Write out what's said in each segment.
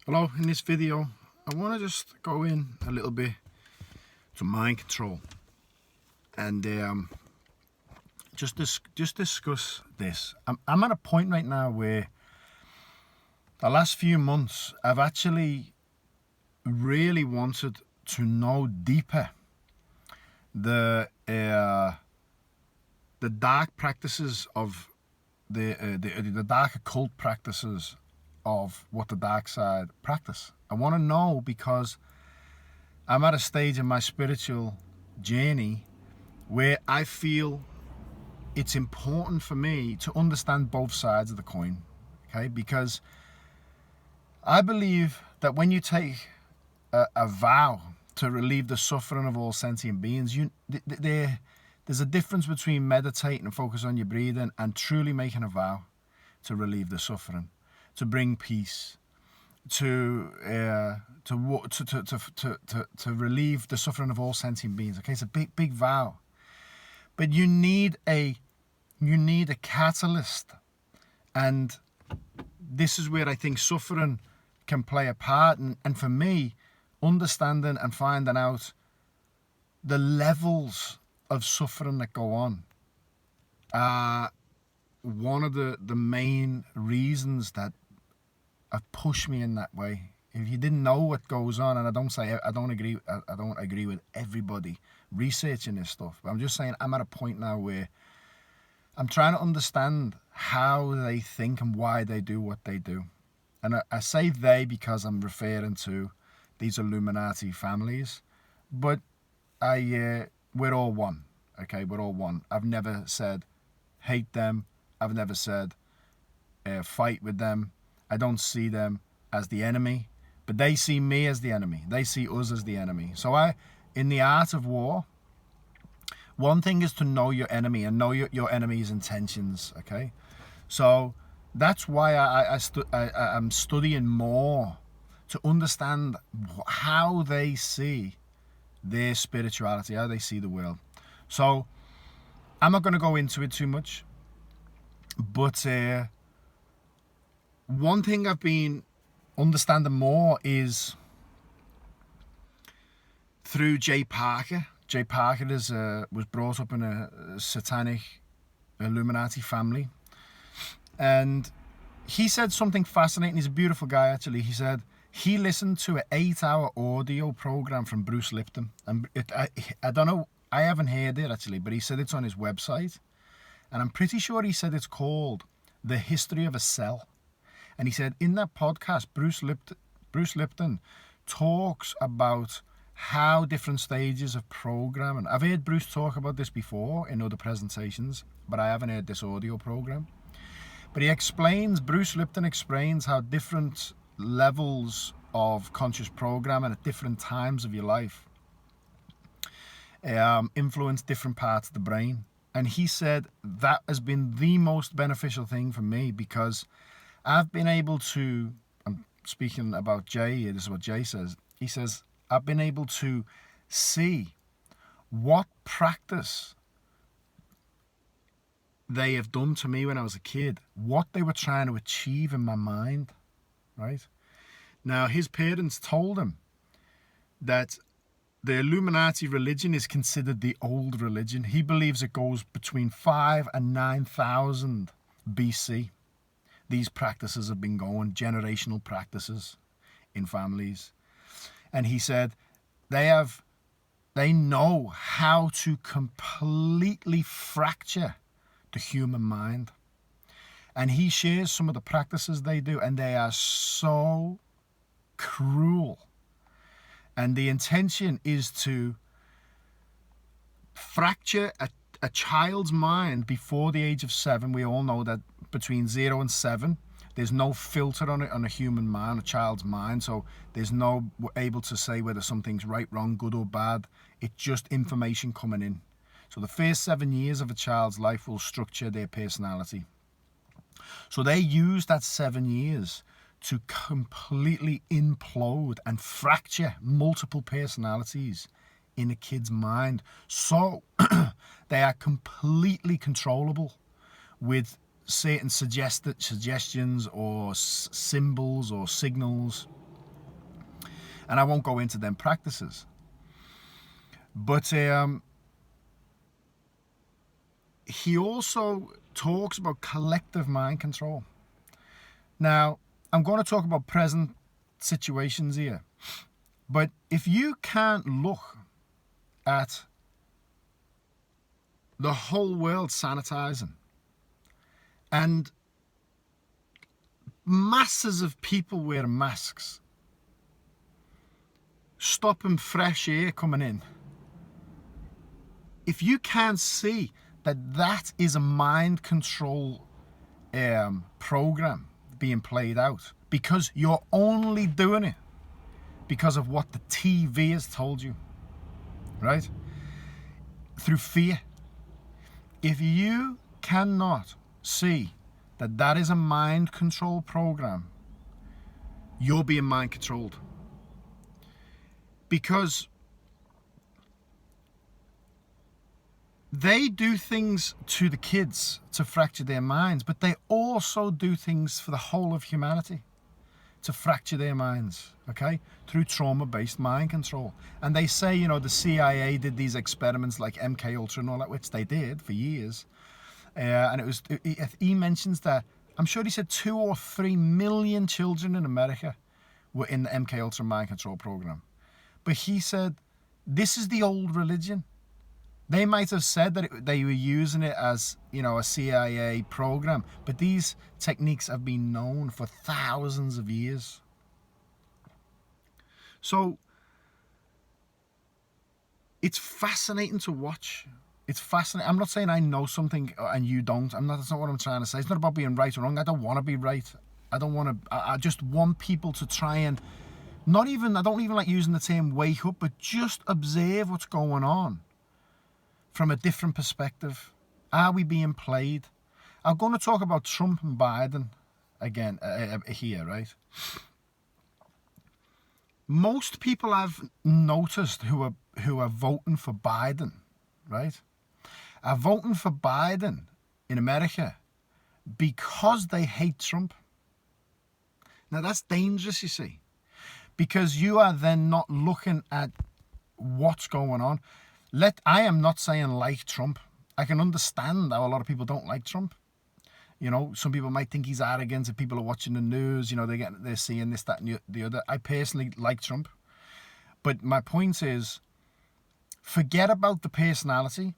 Hello, in this video I want to just go in a little bit to mind control and just discuss this. I'm at a point right now where the last few months I've actually really wanted to know deeper the dark practices of the dark occult practices of what the dark side practice. I want to know because I'm at a stage in my spiritual journey where I feel it's important for me to understand both sides of the coin, okay? Because I believe that when you take a vow to relieve the suffering of all sentient beings, there's a difference between meditating and focus on your breathing and truly making a vow to relieve the suffering, to bring peace, to relieve the suffering of all sentient beings. Okay, it's a big vow, but you need a catalyst, and this is where I think suffering can play a part. And for me, understanding and finding out the levels of suffering that go on are one of the main reasons that have pushed me in that way. If you didn't know what goes on, and I don't agree with everybody researching this stuff, but I'm just saying I'm at a point now where I'm trying to understand how they think and why they do what they do. And I say they because I'm referring to these Illuminati families, but we're all one. Okay, we're all one. I've never said hate them. I've never said fight with them. I don't see them as the enemy, but they see me as the enemy. They see us as the enemy. So in the art of war, one thing is to know your enemy and know your enemy's intentions, okay? So that's why I'm studying more to understand how they see their spirituality, how they see the world. So I'm not going to go into it too much, but one thing I've been understanding more is through Jay Parker. Jay Parker was brought up in a satanic Illuminati family, and he said something fascinating. He's a beautiful guy, actually. He said he listened to an 8-hour audio program from Bruce Lipton, and I don't know, I haven't heard it actually, but he said it's on his website, and I'm pretty sure he said it's called The History of a Cell. And he said in that podcast, Bruce Lipton talks about how different stages of programming. I've heard Bruce talk about this before in other presentations, but I haven't heard this audio program. But Bruce Lipton explains how different levels of conscious programming at different times of your life influence different parts of the brain. And he said that has been the most beneficial thing for me, because I've been able to, I'm speaking about Jay, this is what Jay says. He says, I've been able to see what practice they have done to me when I was a kid, what they were trying to achieve in my mind, right? Now, his parents told him that the Illuminati religion is considered the old religion. He believes it goes between 5 and 9,000 BC. These practices have been going, generational practices in families. And he said they know how to completely fracture the human mind. And he shares some of the practices they do, and they are so cruel. And the intention is to fracture a child's mind before the age of 7. We all know that between 0 and 7, there's no filter on a human mind, a child's mind. So there's no able to say whether something's right, wrong, good or bad. It's just information coming in. So the first 7 years of a child's life will structure their personality. So they use that 7 years to completely implode and fracture multiple personalities in a kid's mind. So they are completely controllable with certain suggestions or symbols or signals And I won't go into them practices. But he also talks about collective mind control. Now, I'm going to talk about present situations here. But if you can't look at the whole world sanitizing and masses of people wearing masks, stopping fresh air coming in, if you can't see that that is a mind control program being played out, because you're only doing it because of what the TV has told you, right? Through fear. If you cannot see that that is a mind control program, you're being mind controlled. Because they do things to the kids to fracture their minds, but they also do things for the whole of humanity to fracture their minds, okay, through trauma-based mind control. And they say, you know, the CIA did these experiments like MK Ultra and all that, which they did for years. And he mentions that, I'm sure he said 2 or 3 million children in America were in the MK Ultra mind control program. But he said, this is the old religion. They might have said that they were using it as, you know, a CIA program, but these techniques have been known for thousands of years. So it's fascinating to watch. It's fascinating. I'm not saying I know something and you don't. That's not what I'm trying to say. It's not about being right or wrong. I don't want to be right. I just want people to try and I don't even like using the term wake up, but just observe what's going on from a different perspective. Are we being played? I'm going to talk about Trump and Biden again here, right? Most people I've noticed who are voting for Biden, right, are voting for Biden in America because they hate Trump. Now that's dangerous, you see, because you are then not looking at what's going on. I am not saying like Trump. I can understand how a lot of people don't like Trump. You know, some people might think he's arrogant. If people are watching the news, you know, they're seeing this, that, and the other. I personally like Trump. But my point is, forget about the personality.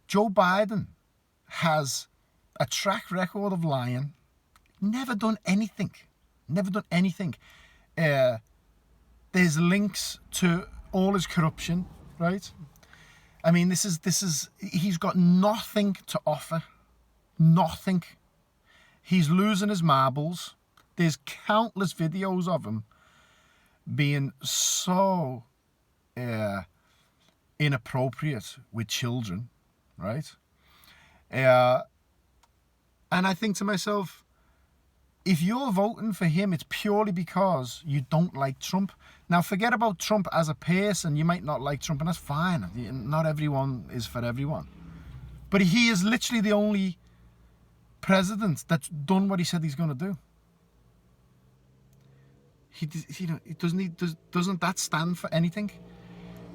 Joe Biden has a track record of lying. Never done anything. There's links to all his corruption, right? I mean, this is he's got nothing to offer. Nothing. He's losing his marbles. There's countless videos of him being so inappropriate with children, right? And I think to myself, if you're voting for him, it's purely because you don't like Trump. Now, forget about Trump as a person. You might not like Trump, and that's fine. Not everyone is for everyone. But he is literally the only president that's done what he said he's going to do. Doesn't that stand for anything?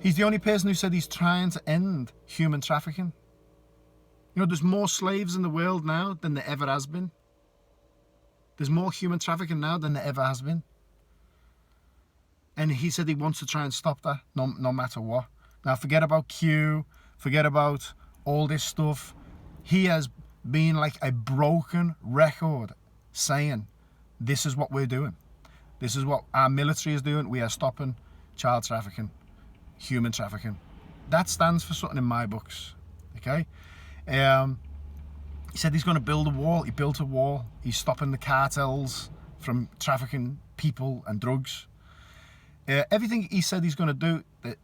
He's the only person who said he's trying to end human trafficking. You know, there's more slaves in the world now than there ever has been. There's more human trafficking now than there ever has been. And he said he wants to try and stop that, no matter what. Now, forget about Q, forget about all this stuff. He has been like a broken record saying, this is what we're doing. This is what our military is doing. We are stopping child trafficking, human trafficking. That stands for something in my books, okay? He said he's going to build a wall. He built a wall. He's stopping the cartels from trafficking people and drugs. Everything he said he's going to do, the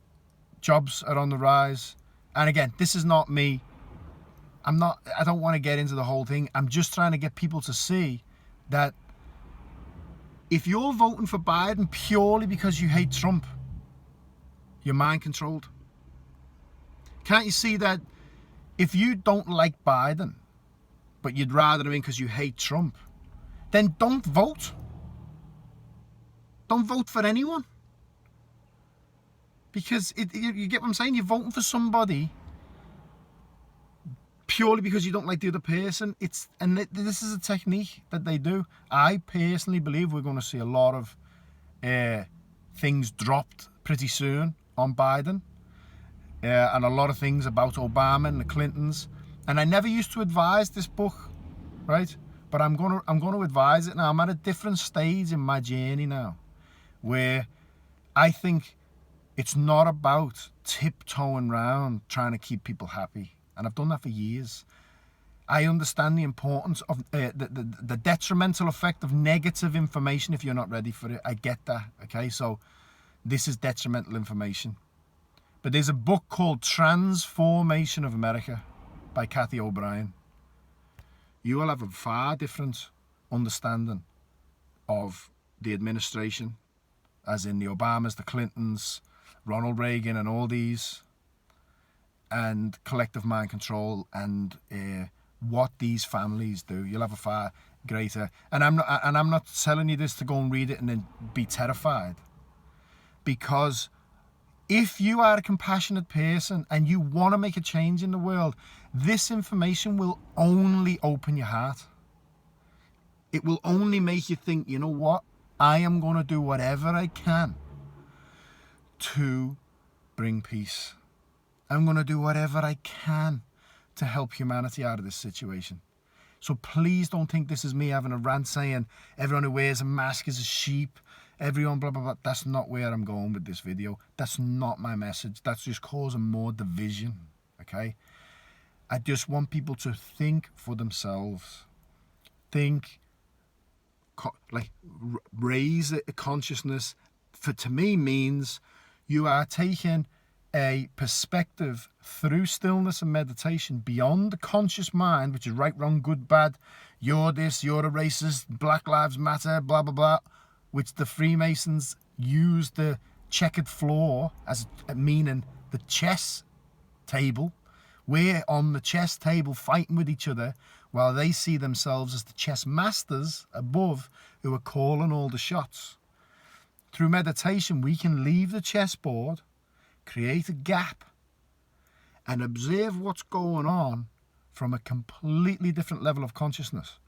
jobs are on the rise. And again, this is not me. I don't want to get into the whole thing. I'm just trying to get people to see that if you're voting for Biden purely because you hate Trump, you're mind controlled. Can't you see that if you don't like Biden, but you'd rather him in because you hate Trump, then don't vote. Don't vote for anyone. Because you get what I'm saying? You're voting for somebody purely because you don't like the other person. This is a technique that they do. I personally believe we're going to see a lot of things dropped pretty soon on Biden, and a lot of things about Obama and the Clintons. And I never used to advise this book, right? But I'm going to advise it now. I'm at a different stage in my journey now, where I think it's not about tiptoeing around trying to keep people happy. And I've done that for years. I understand the importance of the detrimental effect of negative information if you're not ready for it. I get that, okay? So this is detrimental information. But there's a book called Transformation of America by Cathy O'Brien. You will have a far different understanding of the administration, as in the Obamas, the Clintons, Ronald Reagan and all these, and collective mind control, and what these families do. You'll have a far greater, and I'm not telling you this to go and read it and then be terrified, because if you are a compassionate person and you want to make a change in the world, this information will only open your heart. It will only make you think, you know what? I am going to do whatever I can to bring peace. I'm going to do whatever I can to help humanity out of this situation. So please don't think this is me having a rant saying everyone who wears a mask is a sheep, everyone blah, blah, blah. That's not where I'm going with this video. That's not my message. That's just causing more division, okay? I just want people to think for themselves. Think, raise a consciousness. To me means you are taking a perspective through stillness and meditation beyond the conscious mind, which is right, wrong, good, bad, you're this, you're a racist, Black Lives Matter, blah, blah, blah, which the Freemasons use the checkered floor as meaning the chess table. We're on the chess table fighting with each other while they see themselves as the chess masters above who are calling all the shots. Through meditation, we can leave the chessboard, create a gap, and observe what's going on from a completely different level of consciousness.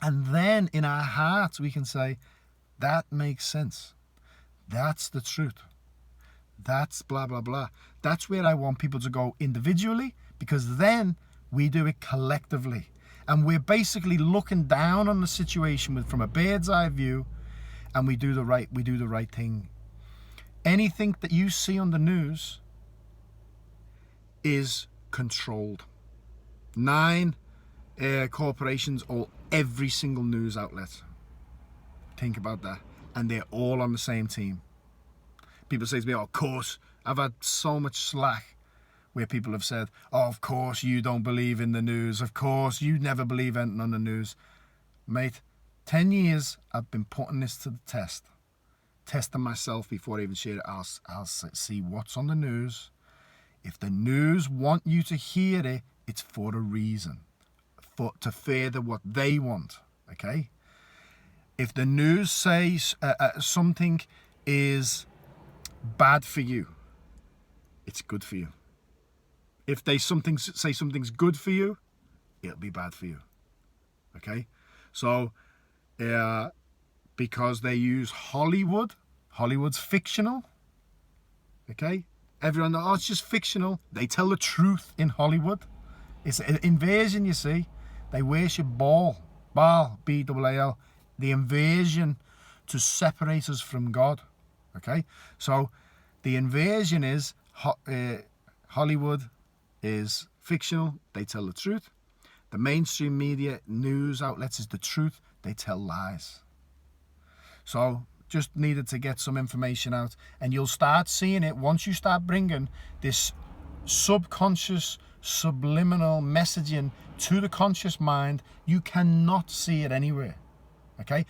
And then in our hearts, we can say, that makes sense. That's the truth. That's blah, blah, blah. That's where I want people to go individually, because then we do it collectively. And we're basically looking down on the situation from a bird's eye view, and we do the right thing. Anything that you see on the news is controlled. 9 corporations own every single news outlet. Think about that. And they're all on the same team. People say to me, oh, of course, I've had so much slack where people have said, oh, of course you don't believe in the news. Of course you never believe anything on the news. Mate, 10 years I've been putting this to the test. Testing myself before I even share it. I'll see what's on the news. If the news want you to hear it, it's for a reason. To further what they want, okay? If the news says something is bad for you, it's good for you. If they say something's good for you, it'll be bad for you. Okay? So, because they use Hollywood's fictional. Okay? Everyone knows, oh, it's just fictional. They tell the truth in Hollywood. It's an invasion, you see. They worship Baal, B-A-A-L, the invasion to separate us from God. Okay? So, the invasion is Hollywood is fictional. They tell the truth. The mainstream media news outlets is the truth. They tell lies. So, just needed to get some information out, and you'll start seeing it once you start bringing this subconscious, subliminal messaging to the conscious mind. You cannot see it anywhere. Okay?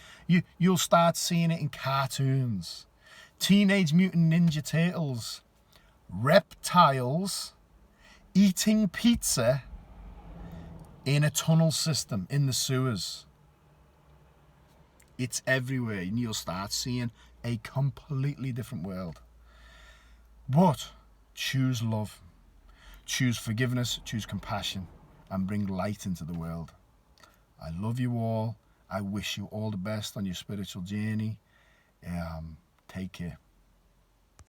You'll start seeing it in cartoons. Teenage Mutant Ninja Turtles, reptiles eating pizza in a tunnel system in the sewers. It's everywhere, and you'll start seeing a completely different world. But choose love, choose forgiveness, choose compassion, and bring light into the world. I love you all. I wish you all the best on your spiritual journey. Take care.